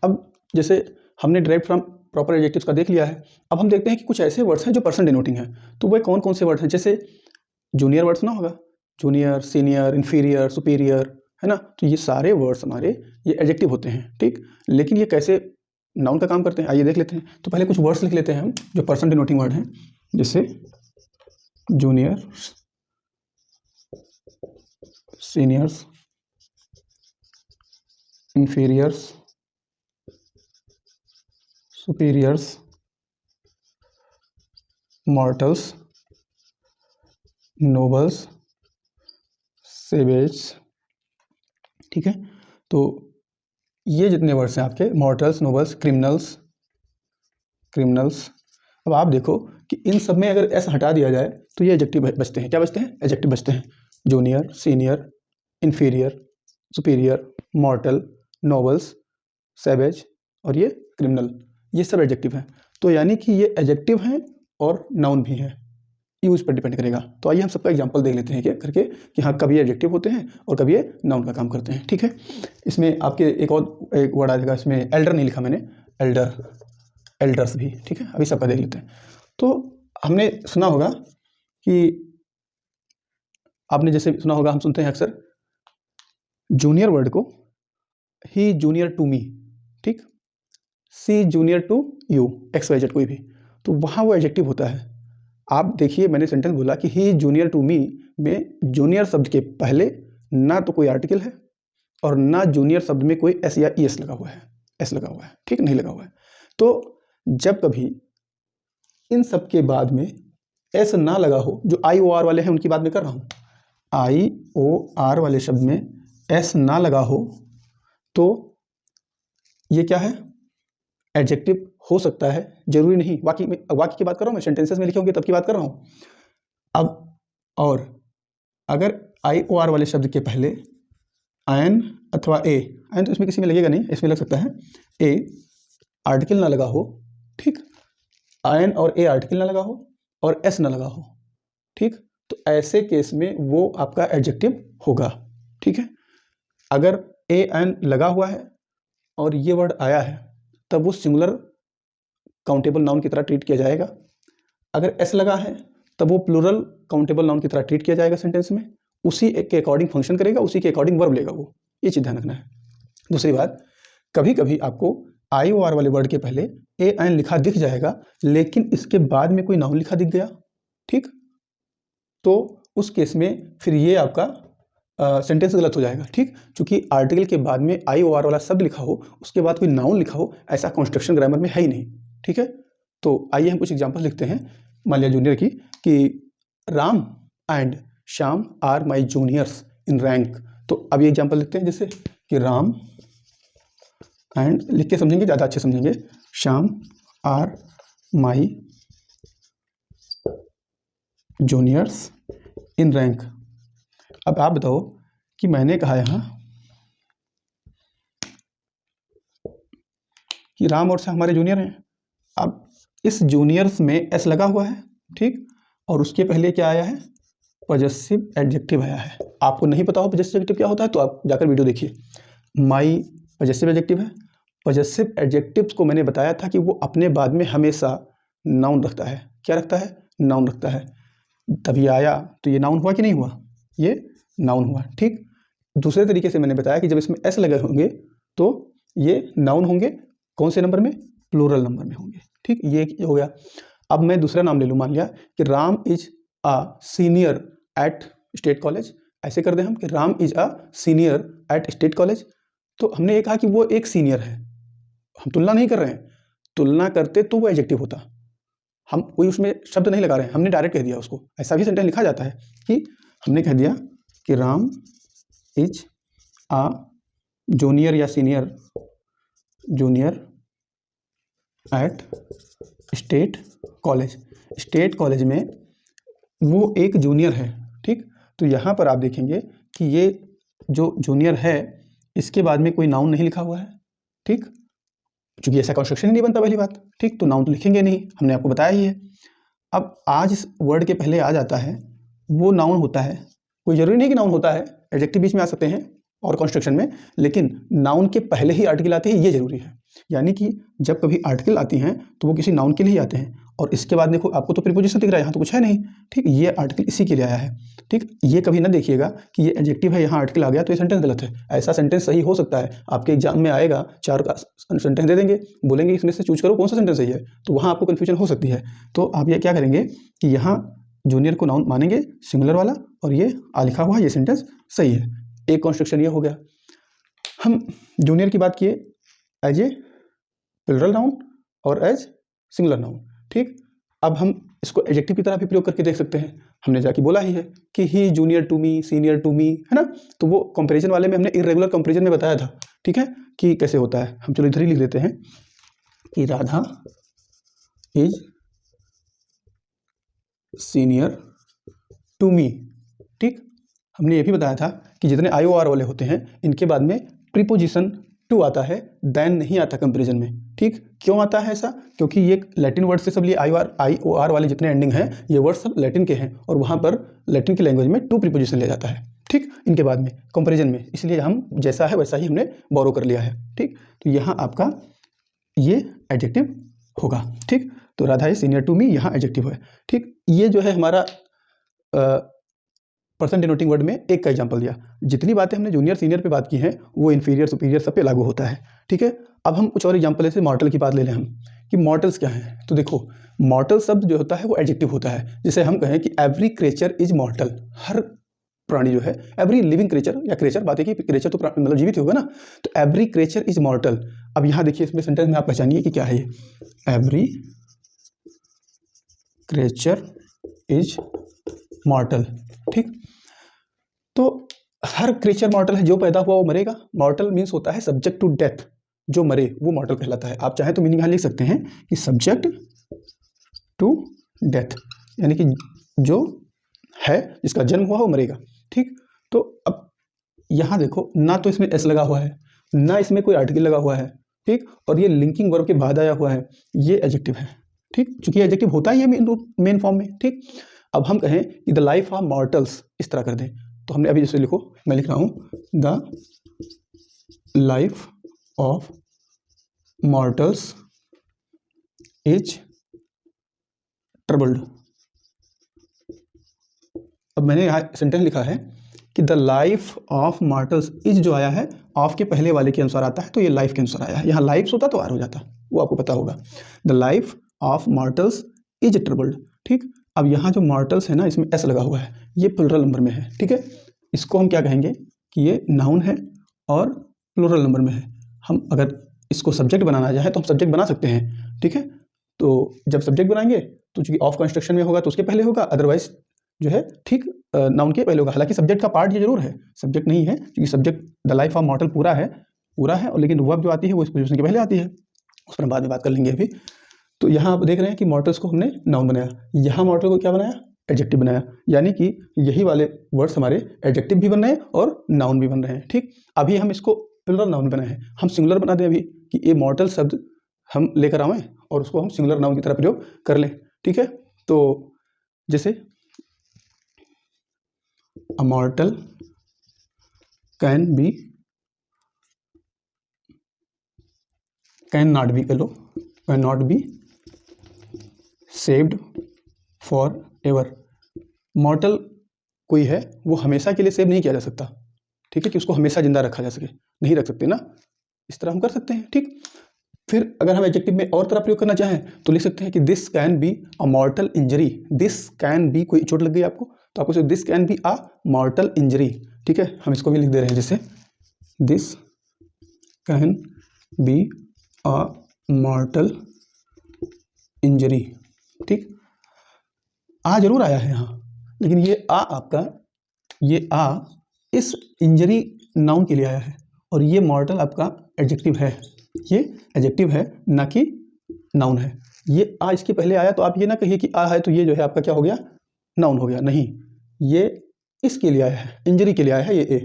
अब जैसे हमने ड्राइव फ्रॉम प्रॉपर एडजेक्टिव्स का देख लिया है, अब हम देखते हैं कि कुछ ऐसे वर्ड्स हैं जो पर्सन डिनोटिंग है। तो वह कौन कौन से वर्ड्स हैं? जैसे जूनियर वर्ड्स ना होगा, जूनियर, सीनियर, इन्फीरियर, सुपीरियर, है ना। तो ये सारे वर्ड्स हमारे ये एडजेक्टिव होते हैं, ठीक। लेकिन ये कैसे नाउन का काम करते हैं, आइए देख लेते हैं। तो पहले कुछ वर्ड्स लिख लेते हैं हम जो पर्सन डिनोटिंग वर्ड हैं, जैसे junior, seniors, inferiors, superiors, mortals, nobles, savage, ठीक है। तो ये जितने वर्ड्स हैं आपके, मॉर्टल्स, नोबल्स, क्रिमिनल्स, अब आप देखो कि इन सब में अगर एस हटा दिया जाए तो ये एडजेक्टिव बचते हैं। क्या बचते हैं? एडजेक्टिव बचते हैं। Junior, senior, inferior, superior, mortal, nobles, savage और ये क्रिमिनल, ये सब एडजेक्टिव हैं। तो यानी कि ये एडजेक्टिव हैं और नाउन भी हैं, यूज पर डिपेंड करेगा। तो आइए हम सबका एग्जांपल देख लेते हैं क्या करके कि हाँ कब ये एडजेक्टिव होते हैं और कब ये नाउन का काम करते हैं, ठीक है। इसमें आपके एक वर्ड आ जाएगा, इसमें एल्डर नहीं लिखा मैंने, एल्डर्स भी, ठीक है। अभी सबका देख लेते हैं। तो हमने सुना होगा कि आपने जैसे सुना होगा, हम सुनते हैं अक्सर जूनियर वर्ड को ही जूनियर टू मी, ठीक, C junior to you, X Y Z कोई भी, तो वहाँ वो एडजेक्टिव होता है। आप देखिए मैंने सेंटेंस बोला कि ही जूनियर टू मी में जूनियर शब्द के पहले ना तो कोई आर्टिकल है और ना जूनियर शब्द में कोई एस या ई एस लगा हुआ है, एस लगा हुआ है, ठीक, नहीं लगा हुआ है। तो जब कभी इन सब के बाद में एस ना लगा हो, जो आई ओ आर वाले हैं उनकी बात मैं कर रहा हूँ, आई ओ आर वाले शब्द में एस ना लगा हो तो ये क्या है? एडजेक्टिव हो सकता है, जरूरी नहीं। वाक्य की बात कर रहा हूँ मैं, सेंटेंसेस में लिखे होंगे तब की बात कर रहा हूँ। अब और अगर आई ओ आर वाले शब्द के पहले एन अथवा ए, एन तो इसमें किसी में लगेगा नहीं, इसमें लग सकता है ए, आर्टिकल ना लगा हो, ठीक, एन और ए आर्टिकल ना लगा हो और एस ना लगा हो, ठीक, तो ऐसे केस में वो आपका एडजेक्टिव होगा, ठीक है। अगर ए एन लगा हुआ है और ये वर्ड आया है तब वो सिंगुलर काउंटेबल नाउन की तरह ट्रीट किया जाएगा। अगर एस लगा है तब वो प्लूरल काउंटेबल नाउन की तरह ट्रीट किया जाएगा सेंटेंस में, उसी के अकॉर्डिंग फंक्शन करेगा, उसी के अकॉर्डिंग वर्ब लेगा वो, ये चीज़ ध्यान रखना है। दूसरी बात, कभी कभी आपको आई ओ आर वाले वर्ड के पहले ए एन लिखा दिख जाएगा लेकिन इसके बाद में कोई नाउन लिखा दिख गया, ठीक, तो उस केस में फिर ये आपका सेंटेंस गलत हो जाएगा, ठीक, क्योंकि आर्टिकल के बाद में आई ओ आर वाला शब्द लिखा हो उसके बाद कोई नाउन लिखा हो, ऐसा कंस्ट्रक्शन ग्रामर में है ही नहीं, ठीक है। तो आइए हम कुछ एग्जांपल लिखते हैं, मान लिया जूनियर की, कि Ram and Shyam are my juniors in rank. तो अब ये एग्जांपल लिखते हैं, जैसे कि राम एंड, लिख के समझेंगे ज़्यादा अच्छे समझेंगे, Shyam are my juniors in rank. अब आप बताओ कि मैंने कहा यहाँ कि राम और श्याम हमारे जूनियर हैं। अब इस जूनियर्स में एस लगा हुआ है, ठीक, और उसके पहले क्या आया है? पॉजेसिव एडजेक्टिव आया है। आपको नहीं पता हो पॉजेसिव एडजेक्टिव क्या होता है तो आप जाकर वीडियो देखिए। माई पॉजेसिव एडजेक्टिव है। पॉजेसिव एडजेक्टिव्स को मैंने बताया था कि वो अपने बाद में हमेशा नाउन रखता है। क्या रखता है? नाउन रखता है। तभी आया तो ये नाउन हुआ कि नहीं हुआ? ये नाउन हुआ, ठीक। दूसरे तरीके से मैंने बताया कि जब इसमें एस लगे होंगे तो ये नाउन होंगे, कौन से नंबर में? प्लूरल नंबर में होंगे, ठीक, ये हो गया। अब मैं दूसरा नाम ले लूँ, मान लिया कि Ram is a senior at state college. ऐसे कर दें हम कि Ram is a senior at state college. तो हमने ये कहा कि वो एक सीनियर है, हम तुलना नहीं कर रहे हैं। तुलना करते तो वो एडजेक्टिव होता, हम कोई उसमें शब्द नहीं लगा रहे हैं, हमने डायरेक्ट कह दिया उसको। ऐसा भी सेंटेंस लिखा जाता है कि हमने कह दिया कि राम इज अ जूनियर या senior junior at state college. State college में वो एक जूनियर है, ठीक। तो यहाँ पर आप देखेंगे कि ये जो जूनियर है इसके बाद में कोई नाउन नहीं लिखा हुआ है, ठीक, क्योंकि ऐसा कंस्ट्रक्शन ही नहीं बनता, पहली बात, ठीक। तो नाउन तो लिखेंगे नहीं, हमने आपको बताया ही है। अब आज इस वर्ड के पहले आ जाता है वो नाउन होता है। कोई जरूरी नहीं कि नाउन होता है, एडजेक्टिव बीच में आ सकते हैं और कंस्ट्रक्शन में, लेकिन नाउन के पहले ही आर्टिकल आते हैं, ये जरूरी है। यानी कि जब कभी आर्टिकल आती हैं तो वो किसी नाउन के लिए ही आते हैं। और इसके बाद देखो आपको तो प्रीपोजिशन दिख रहा है, यहाँ तो कुछ है नहीं, ठीक, ये आर्टिकल इसी के लिए आया है, ठीक। ये कभी ना देखिएगा कि ये एडजेक्टिव है, यहाँ आर्टिकल आ गया तो ये सेंटेंस गलत है। ऐसा सेंटेंस सही हो सकता है, आपके एग्जाम में आएगा, 4 का सेंटेंस दे देंगे, बोलेंगे इसमें से चूज करो कौन सा सेंटेंस सही है, तो वहाँ आपको कन्फ्यूजन हो सकती है। तो आप ये क्या करेंगे कि यहाँ जूनियर को नाउन मानेंगे सिंगुलर वाला, और ये लिखा हुआ ये सेंटेंस सही है। एक कॉन्स्ट्रक्शन ये हो गया। हम जूनियर की बात किए एज ए प्लुरल नाउन और एज सिंगुलर नाउन, ठीक। अब हम इसको एडजेक्टिव की तरह भी प्रयोग करके देख सकते हैं। हमने जाके बोला ही है कि he junior to me, senior to me, है ना। तो वो कंपैरिजन वाले में हमने इर्रेगुलर कंपैरिजन में बताया था, ठीक है, कि कैसे होता है। हम चलो इधर ही लिख देते हैं कि Radha is senior to me, ठीक। हमने ये भी बताया था कि जितने आई ओ आर वाले होते हैं इनके बाद में प्रीपोजिशन टू आता है, देन नहीं आता कंपैरिजन में, ठीक। क्यों आता है ऐसा? क्योंकि ये लैटिन वर्ड से सब लिए आई ओ आर वाले जितने एंडिंग हैं ये वर्ड सब लैटिन के हैं, और वहाँ पर लैटिन की लैंग्वेज में टू प्रीपोजिशन ले जाता है, ठीक, इनके बाद में कंपैरिजन में। इसलिए हम जैसा है वैसा ही हमने बोरो कर लिया है, ठीक। तो यहाँ आपका ये एडजेक्टिव होगा, ठीक। तो Radha is senior to me, यहाँ एडजेक्टिव है, ठीक। ये जो है हमारा पर्सन डिनोटिंग वर्ड में एक का एग्जांपल दिया। जितनी बातें हमने जूनियर सीनियर पे बात की हैं वो इन्फीरियर सुपीरियर सब पे लागू होता है, ठीक है। अब हम कुछ और एग्जांपल जैसे मॉर्टल की बात ले लें हम, कि मॉर्टल्स क्या हैं। तो देखो मॉर्टल शब्द जो होता है वो एडजेक्टिव होता है। जैसे हम कहें कि एवरी क्रिएचर इज मॉर्टल, हर प्राणी जो है, एवरी लिविंग क्रिएचर, या क्रिएचर बात है कि क्रिएचर तो मतलब जीवित होगा ना, तो एवरी क्रिएचर इज मॉर्टल। अब यहाँ देखिए इसमें सेंटेंस में आप पहचानिए कि क्या है ये, एवरी क्रिएचर इज मॉर्टल, ठीक। तो हर क्रिएचर मॉर्टल है, जो पैदा हुआ वो मरेगा। मॉर्टल मीन्स होता है सब्जेक्ट टू डेथ, जो मरे वो मॉर्टल कहलाता है। आप चाहें तो मीनिंग यहाँ लिख सकते हैं कि सब्जेक्ट टू डेथ, यानी कि जो है जिसका जन्म हुआ वो मरेगा, ठीक। तो अब यहाँ देखो ना तो इसमें एस लगा हुआ है, ना इसमें कोई आर्टिकल लगा हुआ है, ठीक, और ये लिंकिंग वर्ब के बाद आया हुआ है, ये एडजेक्टिव है, ठीक। चूंकि एडजेक्टिव होता ही है मेन फॉर्म में, ठीक। अब हम कहें कि द लाइफ ऑफ मॉर्टल्स, इस तरह कर दें, तो हमने अभी जैसे लिखो, मैं लिख रहा हूँ the life of mortals is troubled. अब मैंने यहाँ सेंटेंस लिखा है कि the life of mortals, is जो आया है ऑफ के पहले वाले के अनुसार आता है, तो ये लाइफ के अनुसार आया है। यहाँ लाइफ होता तो आर हो जाता, वो आपको पता होगा। The life of mortals is troubled, ठीक। अब यहाँ जो मॉर्टल्स है ना, इसमें एस लगा हुआ है, ये प्लुरल नंबर में है, ठीक है। इसको हम क्या कहेंगे कि ये नाउन है और प्लुरल नंबर में है। हम अगर इसको सब्जेक्ट बनाना चाहे तो हम सब्जेक्ट बना सकते हैं, ठीक है। तो जब सब्जेक्ट बनाएंगे तो चूंकि ऑफ कंस्ट्रक्शन में होगा तो उसके पहले होगा, अदरवाइज जो है ठीक नाउन के पहले होगा। हालांकि सब्जेक्ट का पार्ट ये जरूर है, सब्जेक्ट नहीं है, क्योंकि सब्जेक्ट द लाइफ ऑफ मॉर्टल पूरा है, और लेकिन वर्ब जो आती है वो इस पोजीशन के पहले आती है, उस पर हम बाद में बात कर लेंगे अभी। तो यहाँ आप देख रहे हैं कि मॉर्टल्स को हमने नाउन बनाया, यहाँ मॉर्टल को क्या बनाया, एडजेक्टिव बनाया, यानी कि यही वाले वर्ड्स हमारे एडजेक्टिव भी बन रहे हैं और नाउन भी बन रहे हैं, ठीक। अभी हम इसको प्लुरल नाउन बनाए हैं, हम सिंगुलर बना दें अभी कि ये मॉर्टल शब्द हम लेकर आवें और उसको हम सिंगुलर नाउन की तरह प्रयोग कर लें, ठीक है। तो जैसे a mortal can be, can not be कह लो, can not be saved forever. Mortal कोई है वो हमेशा के लिए सेव नहीं किया जा सकता, ठीक है, कि उसको हमेशा जिंदा रखा जा सके, नहीं रख सकते ना, इस तरह हम कर सकते हैं, ठीक। फिर अगर हम एडजेक्टिव में और तरह प्रयोग करना चाहें तो लिख सकते हैं कि this can be a मॉर्टल injury. This can be, कोई चोट लग गई आपको तो आपको this can be a मॉर्टल injury, ठीक है। हम इसको भी लिख दे रहे हैं जैसे this can be a मॉर्टल injury, ठीक। आ जरूर आया है यहाँ, लेकिन ये आ आपका, ये आ इस इंजरी नाउन के लिए आया है, और ये मॉर्टल आपका एडजेक्टिव है, ये एडजेक्टिव है ना कि नाउन है। ये आ इसके पहले आया तो आप ये ना कहिए कि आ है तो ये जो है आपका क्या हो गया, नाउन हो गया, नहीं, ये इसके लिए आया है, इंजरी के लिए आया है ये ए,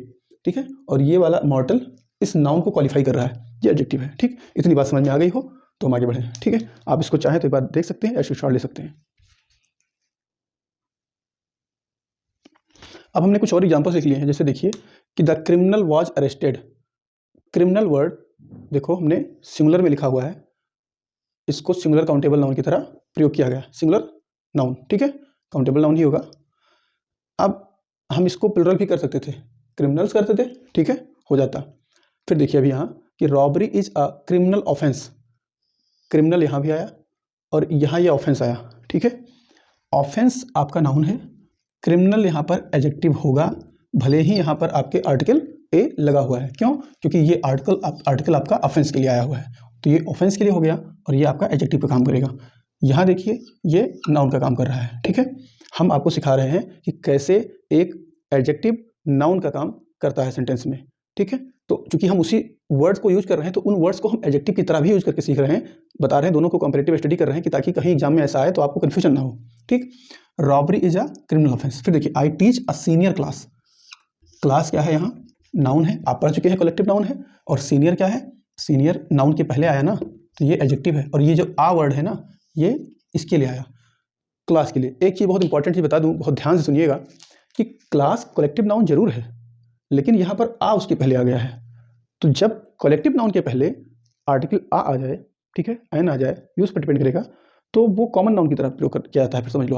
ठीक है। और ये वाला मॉर्टल इस नाउन को क्वालिफाई कर रहा है, ये एडजेक्टिव है, ठीक। इतनी बात समझ में आ गई हो तो हम आगे बढ़ें, ठीक है। आप इसको चाहें तो एक बार देख सकते हैं या स्क्रीनशॉट ले सकते हैं। अब हमने कुछ और एग्जाम्पल्स लिख लिए हैं, जैसे देखिए कि the criminal was arrested. Criminal word देखो हमने सिंगुलर में लिखा हुआ है, इसको सिंगुलर काउंटेबल नाउन की तरह प्रयोग किया गया, सिंगुलर नाउन, ठीक है, काउंटेबल नाउन ही होगा। अब हम इसको प्लुरल भी कर सकते थे, क्रिमिनल्स करते थे, ठीक है, हो जाता। फिर देखिए अभी यहाँ कि robbery is a criminal offence, criminal यहाँ भी आया और यहाँ ये ऑफेंस आया, ठीक है। ऑफेंस आपका नाउन है, क्रिमिनल यहाँ पर एडजेक्टिव होगा, भले ही यहाँ पर आपके आर्टिकल ए लगा हुआ है। क्यों? क्योंकि ये आर्टिकल आपका ऑफेंस के लिए आया हुआ है, तो ये ऑफेंस के लिए हो गया और ये आपका एडजेक्टिव पे काम करेगा। यहाँ देखिए ये नाउन का काम कर रहा है, ठीक है। हम आपको सिखा रहे हैं कि कैसे एक एडजेक्टिव नाउन का काम करता है सेंटेंस में, ठीक है। तो चूंकि हम उसी वर्ड्स को यूज कर रहे हैं तो उन वर्ड्स को हम एडजेक्टिव की तरह भी यूज करके सीख रहे हैं, बता रहे हैं, दोनों को कंपैरेटिव स्टडी कर रहे हैं कि ताकि कहीं एग्जाम में ऐसा आए तो आपको कन्फ्यूजन ना हो, ठीक। Robbery is a criminal offence. फिर देखिए I teach a senior class, class क्या है, यहाँ नाउन है, आप पढ़ चुके हैं कलेक्टिव नाउन है, और सीनियर क्या है, सीनियर नाउन के पहले आया ना, तो ये एडजेक्टिव है, और ये जो आ वर्ड है ना, ये इसके लिए आया, क्लास के लिए। एक चीज़ बहुत इंपॉर्टेंट चीज़ बता दूं, बहुत ध्यान से सुनिएगा कि क्लास कलेक्टिव नाउन जरूर है, लेकिन यहाँ पर आ उसके पहले आ गया है। तो जब कलेक्टिव नाउन के पहले आर्टिकल आ जाए, ठीक है, एन आ जाए, यूज पर डिपेंड करेगा, तो वो कॉमन नाउन की तरह प्रयोग किया जाता है। फिर समझ लो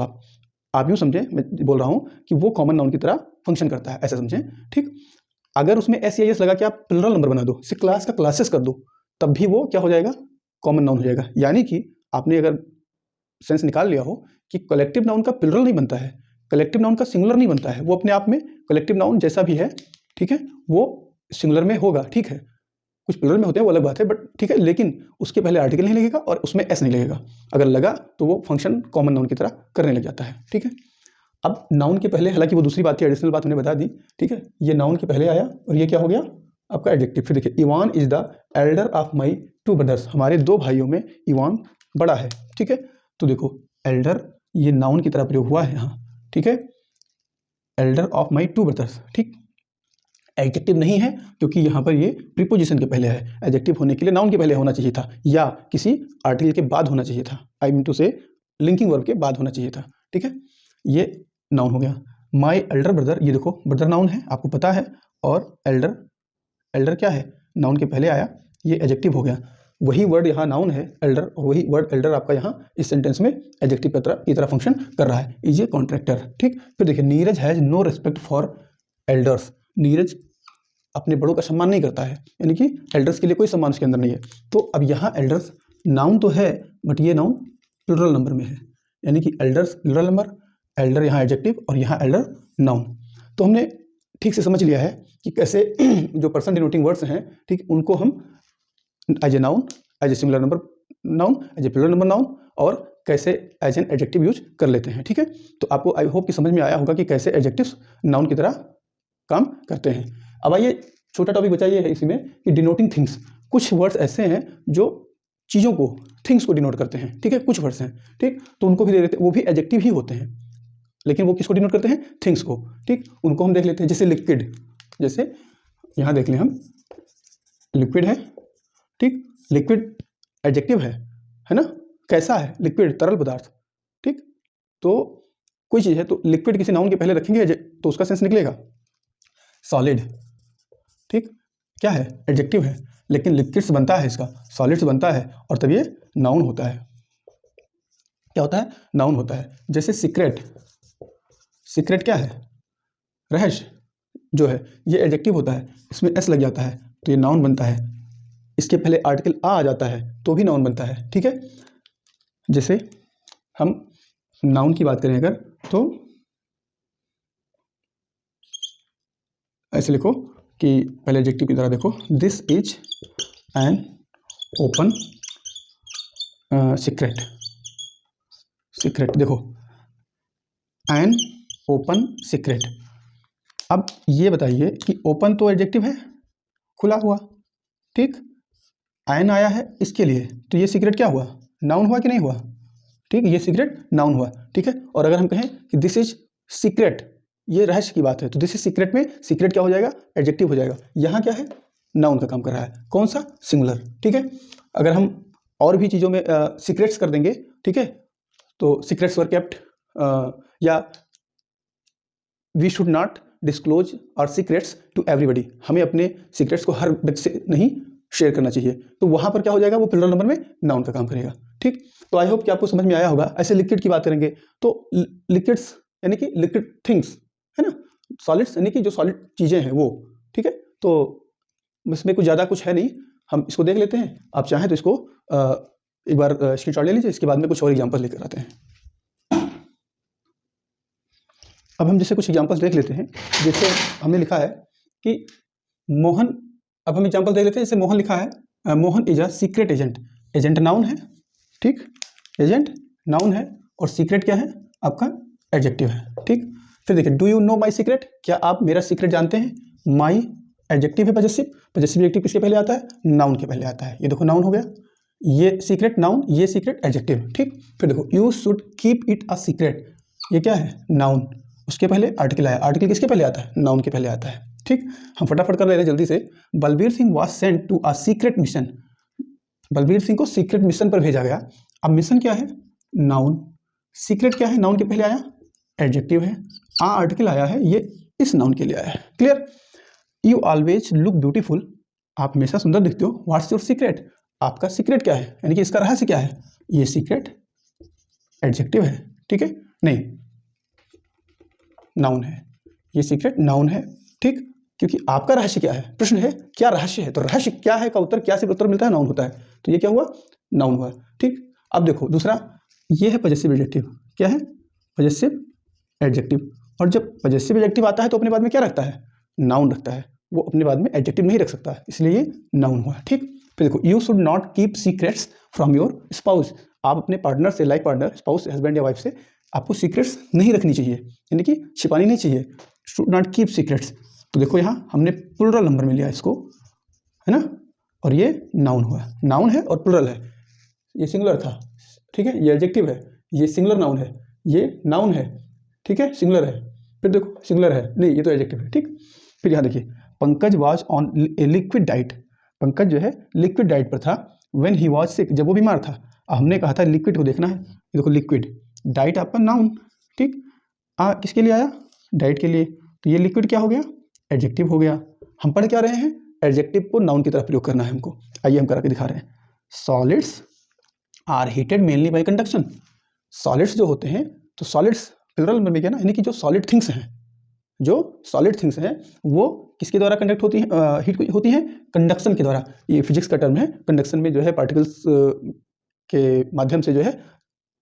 आप यूँ समझें, मैं बोल रहा हूँ कि वो कॉमन नाउन की तरह फंक्शन करता है, ऐसा समझें, ठीक। अगर उसमें एस या एस लगा कि आप प्लुरल नंबर बना दो, इसे क्लास का क्लासेस कर दो, तब भी वो क्या हो जाएगा, कॉमन नाउन हो जाएगा। यानी कि आपने अगर सेंस निकाल लिया हो कि कलेक्टिव नाउन का प्लुरल नहीं बनता है, कलेक्टिव नाउन का सिंगुलर नहीं बनता है, वो अपने आप में कलेक्टिव नाउन जैसा भी है, ठीक है, वो सिंगुलर में होगा, ठीक है। कुछ प्लुरल में होते हैं वो अलग बात है, बट ठीक है, लेकिन उसके पहले आर्टिकल नहीं लगेगा और उसमें एस नहीं लगेगा। अगर लगा तो वो फंक्शन कॉमन नाउन की तरह करने लग जाता है, ठीक है। अब नाउन के पहले, हालांकि वो दूसरी बात थी, एडिशनल बात हमने बता दी, ठीक है, ये नाउन के पहले आया और ये क्या हो गया आपका एडजेक्टिव। फिर देखिए Ivan is the Elder of my 2 brothers, हमारे 2 भाइयों में इवान बड़ा है, ठीक है। तो देखो एल्डर ये नाउन की तरह प्रयोग हुआ है यहाँ, ठीक है, एल्डर ऑफ माई 2 ब्रदर्स, ठीक। एडजेक्टिव नहीं है क्योंकि यहाँ पर ये प्रीपोजिशन के पहले है, एडजेक्टिव होने के लिए नाउन के पहले होना चाहिए था या किसी आर्टिकल के बाद होना चाहिए था, आई मीन टू से लिंकिंग वर्ब के बाद होना चाहिए था, ठीक है। ये नाउन हो गया। माई एल्डर ब्रदर, ये देखो ब्रदर नाउन है, आपको पता है, और एल्डर, एल्डर क्या है, नाउन के पहले आया, ये एडजेक्टिव हो गया। वही वर्ड यहाँ नाउन है एल्डर, और वही वर्ड एल्डर आपका यहाँ इस सेंटेंस में एडजेक्टिव की तरह फंक्शन कर रहा है, इज ए कॉन्ट्रैक्टर, ठीक। फिर देखिए Neeraj has no respect for elders, Neeraj अपने बड़ों का सम्मान नहीं करता है, यानी कि एल्डर्स के लिए कोई सम्मान उसके अंदर नहीं है। तो अब यहाँ एल्डर्स नाउन तो है, बट ये नाउन प्लुरल नंबर में है, यानी कि एल्डर्स प्लुरल नंबर, एल्डर यहाँ एडजेक्टिव और यहाँ एल्डर नाउन। तो हमने ठीक से समझ लिया है कि कैसे जो पर्सन डिनोटिंग वर्ड्स हैं, ठीक, उनको हम as a noun, as a singular number noun, as a plural number noun, और कैसे एज एन एडजेक्टिव यूज कर लेते हैं, ठीक है। तो आपको आई होप कि समझ में आया होगा कि कैसे एडजेक्टिव्स नाउन की तरह काम करते हैं। अब आइए छोटा टॉपिक बचा ये है इसी में कि डिनोटिंग थिंग्स, कुछ वर्ड्स ऐसे हैं जो चीज़ों को, थिंग्स को डिनोट करते हैं, ठीक है, कुछ वर्ड्स हैं, ठीक, तो उनको भी दे देते हैं, वो भी एडजेक्टिव ही होते हैं, लेकिन वो किसको डिनोट करते हैं, थिंग्स को, ठीक। उनको हम देख लेते हैं, जैसे लिक्विड, जैसे यहाँ देख लें हम, लिक्विड है, ठीक, लिक्विड एडजेक्टिव है ना, कैसा है, लिक्विड तरल पदार्थ, ठीक। तो कोई चीज़ है तो लिक्विड किसी नाउन के पहले रखेंगे तो उसका सेंस निकलेगा। सॉलिड, ठीक, क्या है, एडजेक्टिव है, लेकिन लिक्विड से बनता है, इसका सॉलिड से बनता है, और तब ये नाउन होता है, क्या होता है, नाउन होता है। जैसे सीक्रेट, सीक्रेट क्या है, रहस्य जो है, ये एडजेक्टिव होता है, इसमें एस लग जाता है तो ये नाउन बनता है, इसके पहले आर्टिकल आ जाता है तो भी नाउन बनता है, ठीक है। जैसे हम नाउन की बात करें अगर, तो ऐसे लिखो कि पहले एडजेक्टिव की तरह देखो, this is an open secret, secret देखो, एन ओपन सीक्रेट। अब ये बताइए कि ओपन तो एडजेक्टिव है, खुला हुआ, ठीक, एन आया है इसके लिए, तो ये सीक्रेट क्या हुआ, नाउन हुआ कि नहीं हुआ, ठीक, ये सीक्रेट नाउन हुआ, ठीक है। और अगर हम कहें कि दिस इज सीक्रेट, ये रहस्य की बात है, तो दिस इज सीक्रेट में सीक्रेट क्या हो जाएगा, एडजेक्टिव हो जाएगा। यहाँ क्या है, नाउन का काम कर रहा है, कौन सा, सिंगुलर, ठीक है। अगर हम और भी चीज़ों में सीक्रेट्स कर देंगे, ठीक है, तो सीक्रेट्स वर केप्ट, या वी शुड नॉट डिस्क्लोज और सीक्रेट्स टू एवरीबडी, हमें अपने सीक्रेट्स को हर व्यक्ति से नहीं शेयर करना चाहिए, तो वहाँ पर क्या हो जाएगा, वो प्लूरल नंबर में नाउन का काम करेगा। ठीक, तो आई होप कि आपको समझ में आया होगा। ऐसे लिक्विड की बात करेंगे तो लिक्विड्स यानी कि लिक्विड थिंग्स है ना, सॉलिड्स यानी कि जो सॉलिड चीज़ें हैं वो। ठीक है, तो इसमें कुछ ज़्यादा कुछ है नहीं, हम इसको देख लेते हैं। आप चाहें तो इसको एक बार स्क्रीनशॉट ले लीजिए, इसके बाद में कुछ और एग्जाम्पल लेकर आते हैं। अब हम जैसे कुछ एग्जाम्पल्स देख लेते हैं। जैसे हमने लिखा है कि मोहन, अब हम एग्जाम्पल देख लेते हैं। जैसे मोहन लिखा है, Mohan is a secret agent. Agent noun है, ठीक, एजेंट नाउन है और सीक्रेट क्या है, आपका एडजेक्टिव है। ठीक, फिर देखिए, do you know my secret, क्या आप मेरा सीक्रेट जानते हैं। माई एडजेक्टिव है, पजेसिव, पजेसिव एडजेक्टिव किसके पहले आता है, नाउन के पहले आता है। ये देखो नाउन हो गया, ये सीक्रेट नाउन, ये सीक्रेट एडजेक्टिव। ठीक, फिर देखो, you should keep it a secret, ये क्या है, नाउन, उसके पहले आर्टिकल आया। आर्टिकल किसके पहले आता है, नाउन के पहले आता है। ठीक, हम फटाफट कर ले रहे हैं जल्दी से। Balbir Singh was sent to a secret mission, Balbir Singh को सीक्रेट मिशन पर भेजा गया। अब मिशन क्या है, नाउन, सीक्रेट क्या है, नाउन के पहले आया, एडजेक्टिव है, आर्टिकल आया है, ये इस नाउन के लिए आया है। Clear. You always look beautiful, आप हमेशा सुंदर दिखते हो। व्हाट्स योर सीक्रेट, आपका सीक्रेट क्या है, यानी कि इसका रहस्य क्या है, ये सीक्रेट एडजेक्टिव है। ठीक है, नहीं, नाउन है, ये सीक्रेट नाउन है। ठीक, क्योंकि आपका रहस्य क्या है, प्रश्न है क्या रहस्य है, तो रहस्य क्या है का उत्तर क्या से उत्तर मिलता है, नाउन होता है। तो ये क्या हुआ, नाउन हुआ। ठीक, अब देखो दूसरा, ये है पजेसिव एडजेक्टिव, क्या है, पजेसिव एडजेक्टिव। और जब पजेसिव एडजेक्टिव आता है तो अपने बाद में क्या रखता है, नाउन रखता है, वो अपने बाद में एडजेक्टिव नहीं रख सकता, इसलिए ये नाउन हुआ। ठीक, फिर देखो, you should not keep secrets from your spouse, आप अपने पार्टनर से, लाइफ पार्टनर, स्पाउस, हस्बैंड या वाइफ से आपको सीक्रेट्स नहीं रखनी चाहिए, यानी कि छिपानी नहीं चाहिए। शुड नॉट कीप सीक्रेट्स, तो देखो यहाँ हमने प्लुरल नंबर में लिया इसको, है ना, और ये नाउन हुआ, नाउन है और प्लुरल है, ये सिंगुलर था। ठीक है, ये एडजेक्टिव है, ये सिंगुलर नाउन है, ये नाउन है। ठीक है, सिंगुलर है, फिर देखो सिंगुलर है, नहीं ये तो एडजेक्टिव है। ठीक, फिर यहाँ देखिए, Pankaj was on a liquid diet, Pankaj जो है लिक्विड डाइट पर था। व्हेन ही वाज सिक, जब वो बीमार था। अब हमने कहा था लिक्विड को देखना है, ये देखो लिक्विड, डाइट आपका नाउन। ठीक, किसके लिए आया, डाइट के लिए, तो ये लिक्विड क्या हो गया, एडजेक्टिव हो गया। हम पढ़ क्या रहे हैं, एडजेक्टिव को नाउन की तरफ प्रयोग करना है हमको। आइए हम करके दिखा रहे हैं। Solids are heated mainly by conduction, solids जो होते हैं, तो सॉलिड्स प्लुरल नंबर में क्या ना, यानी कि जो सॉलिड थिंग्स हैं, जो सॉलिड थिंग्स हैं वो किसके द्वारा कंडक्ट होती हैं, हीट होती हैं, कंडक्शन के द्वारा। ये फिजिक्स का टर्म है, कंडक्शन में जो है पार्टिकल्स के माध्यम से जो है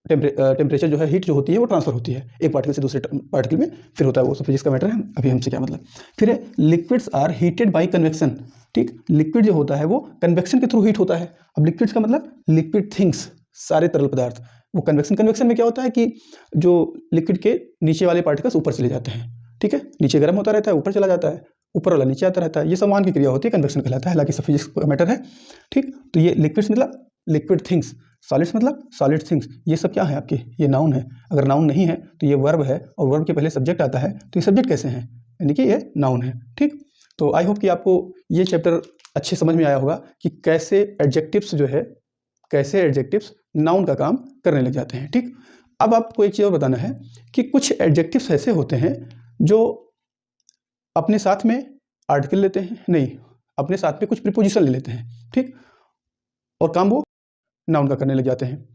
टेम्परेचर जो है, हीट जो होती है वो ट्रांसफर होती है एक पार्टिकल से दूसरे पार्टिकल में, फिर होता है वो सब फिजिक्स का मैटर है, अभी हमसे क्या मतलब। फिर है liquids are heated by convection, ठीक, लिक्विड जो होता है वो कन्वेक्शन के थ्रू हीट होता है। अब लिक्विड्स का मतलब लिक्विड थिंग्स, सारे तरल पदार्थ, वो कन्वेक्शन में क्या होता है कि जो लिक्विड के नीचे वाले पार्टिकल्स ऊपर चले जाते हैं, ठीक है, नीचे गर्म होता रहता है, ऊपर चला जाता है, ऊपर वाला नीचे आता रहता है, ये समान की क्रिया होती है, कन्वेक्शन कहलाता है, हालांकि सब फिजिक्स का मैटर है। ठीक, तो ये लिक्विड्स मतलब लिक्विड थिंग्स, सॉलिड्स मतलब सॉलिड थिंग्स, ये सब क्या है आपके, ये नाउन है। अगर नाउन नहीं है तो ये वर्ब है, और वर्ब के पहले सब्जेक्ट आता है, तो ये सब्जेक्ट कैसे हैं, यानी कि ये नाउन है। ठीक, तो आई होप कि आपको ये चैप्टर अच्छे समझ में आया होगा कि कैसे एडजेक्टिव्स जो है, कैसे एडजेक्टिव्स नाउन का काम करने लग जाते हैं। ठीक, अब आपको एक चीज़ और बताना है कि कुछ एडजेक्टिव्स ऐसे होते हैं जो अपने साथ में आर्टिकल लेते हैं, नहीं, अपने साथ में कुछ प्रीपोजिशन ले लेते हैं, ठीक, और काम वो नाउन का करने लग जाते हैं।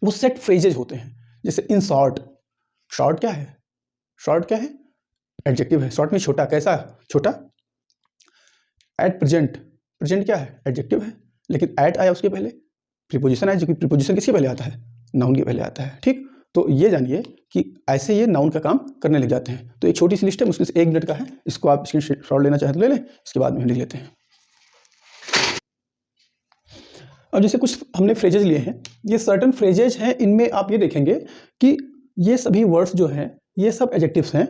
वो सेट फ्रेजेज होते हैं, जैसे इन शॉर्ट, शॉर्ट क्या है, शॉर्ट क्या है, एडजेक्टिव है। शॉर्ट में छोटा, कैसा छोटा, एट प्रेजेंट, प्रेजेंट क्या है, एडजेक्टिव है, लेकिन एट आया उसके पहले, प्रीपोजिशन आया, जो कि प्रीपोजिशन किसके पहले आता है, नाउन के पहले आता है। ठीक, तो ये जानिए कि ऐसे ये नाउन का काम करने लग जाते हैं। तो एक छोटी सी लिस्ट है, मुश्किल से 1 मिनट का है, इसको आप स्क्रीनशॉट लेना चाहें तो ले लें, इसके बाद में हम लिख लेते हैं। अब जैसे कुछ हमने फ्रेजेज लिए हैं, ये सर्टन फ्रेजेज हैं, इनमें आप ये देखेंगे कि ये सभी वर्ड्स जो हैं ये सब एडजेक्टिव्स हैं,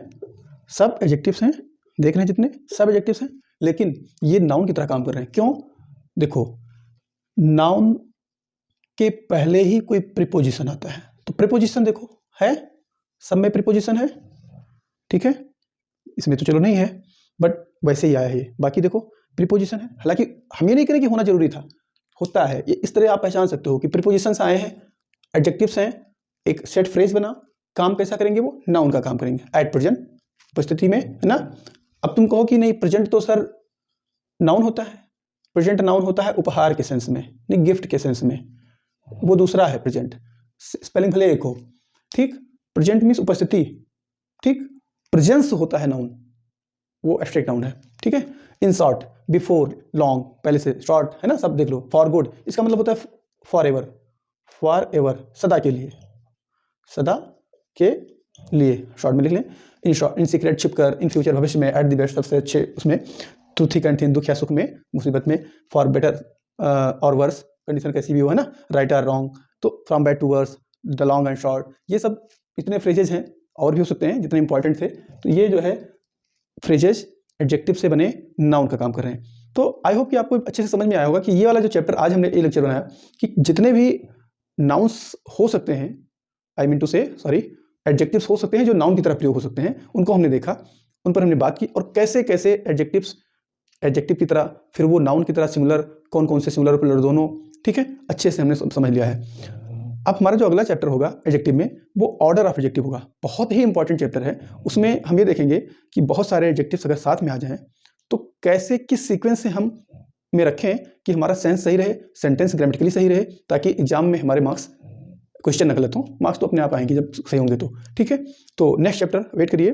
सब एडजेक्टिव्स हैं, देख रहे हैं जितने सब एडजेक्टिव्स हैं, लेकिन ये नाउन की तरह काम कर रहे हैं। क्यों, देखो नाउन के पहले ही कोई प्रीपोजिशन आता है, तो प्रीपोजिशन देखो है, सब में प्रीपोजिशन है, ठीक है, इसमें तो चलो नहीं है, बट वैसे ही आया है ये, बाकी देखो प्रीपोजिशन है। हालांकि हम ये नहीं करें कि होना जरूरी था, होता है ये, इस तरह आप पहचान सकते हो कि प्रीपोजिशंस आए हैं, एडजेक्टिव्स हैं, एक सेट फ्रेज बना, काम कैसा करेंगे, वो नाउन का काम करेंगे एट प्रेजेंट, उपस्थिति में, है ना। अब तुम कहो कि नहीं प्रेजेंट तो सर नाउन होता है, प्रेजेंट नाउन होता है उपहार के सेंस में, नहीं गिफ्ट के सेंस में, वो दूसरा है प्रेजेंट। स्पेलिंग भले एक हो, ठीक। प्रेजेंट मीन्स उपस्थिति, ठीक। प्रेजेंस होता है नाउन, वो एब्स्ट्रैक्ट नाउन है, ठीक है। इन शॉर्ट, बिफोर, लॉन्ग, पहले से, शॉर्ट है ना, सब देख लो। फॉर गुड, इसका मतलब होता है फॉर एवर, फॉर एवर, सदा के लिए, सदा के लिए, शॉर्ट में लिख लें। इन शॉर्ट, इन सीक्रेट, छिपकर, इन फ्यूचर, भविष्य में, एट द बेस्ट, सबसे अच्छे उसमें, थ्रू थिक एंड थिन, दुख या सुख में, मुसीबत में, फॉर बेटर और वर्स, कंडीशन कैसी भी हो, है ना, राइट और रॉन्ग, तो from bad to worse, the long and short, ये सब इतने फ्रेजेज हैं, और भी हो सकते हैं जितने इंपॉर्टेंट थे। तो ये जो है फ्रेजेज एडजेक्टिव से बने नाउन का काम कर रहे हैं। तो आई होप कि आपको अच्छे से समझ में आया होगा कि ये वाला जो चैप्टर आज हमने ये लेक्चर बनाया कि जितने भी नाउन्स हो सकते हैं, आई मीन टू से सॉरी, एडजेक्टिव्स हो सकते हैं जो नाउन की तरह प्रयोग हो सकते हैं, उनको हमने देखा, उन पर हमने बात की, और कैसे कैसे एडजेक्टिव्स एडजेक्टिव की तरह, फिर वो नाउन की तरह सिंगुलर, कौन कौन से सिंगुलर प्लूरल दोनों, ठीक है, अच्छे से हमने समझ लिया है। अब हमारा जो अगला चैप्टर होगा एडजेक्टिव में, वो ऑर्डर ऑफ एडजेक्टिव होगा। बहुत ही इंपॉर्टेंट चैप्टर है। उसमें हम ये देखेंगे कि बहुत सारे एडजेक्टिव्स अगर साथ में आ जाएं तो कैसे, किस सीक्वेंस से हम में रखें कि हमारा सेंस सही रहे, सेंटेंस ग्रामेटिकली सही रहे, ताकि एग्जाम में हमारे मार्क्स, क्वेश्चन न गलत हो, मार्क्स तो अपने आप आएंगे जब सही होंगे तो, ठीक है। तो नेक्स्ट चैप्टर वेट करिए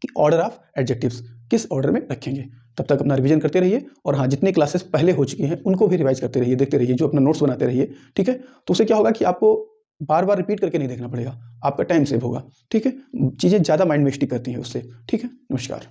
कि ऑर्डर ऑफ एडजेक्टिव्स किस ऑर्डर में रखेंगे। तब तक अपना रिवीजन करते रहिए, और हाँ, जितनी क्लासेस पहले हो चुकी हैं उनको भी रिवाइज करते रहिए, देखते रहिए, जो अपना नोट्स बनाते रहिए, ठीक है। तो उससे क्या होगा कि आपको बार बार रिपीट करके नहीं देखना पड़ेगा, आपका टाइम सेव होगा, ठीक है। चीज़ें ज़्यादा माइंड में स्टिक करती हैं उससे, ठीक है। नमस्कार।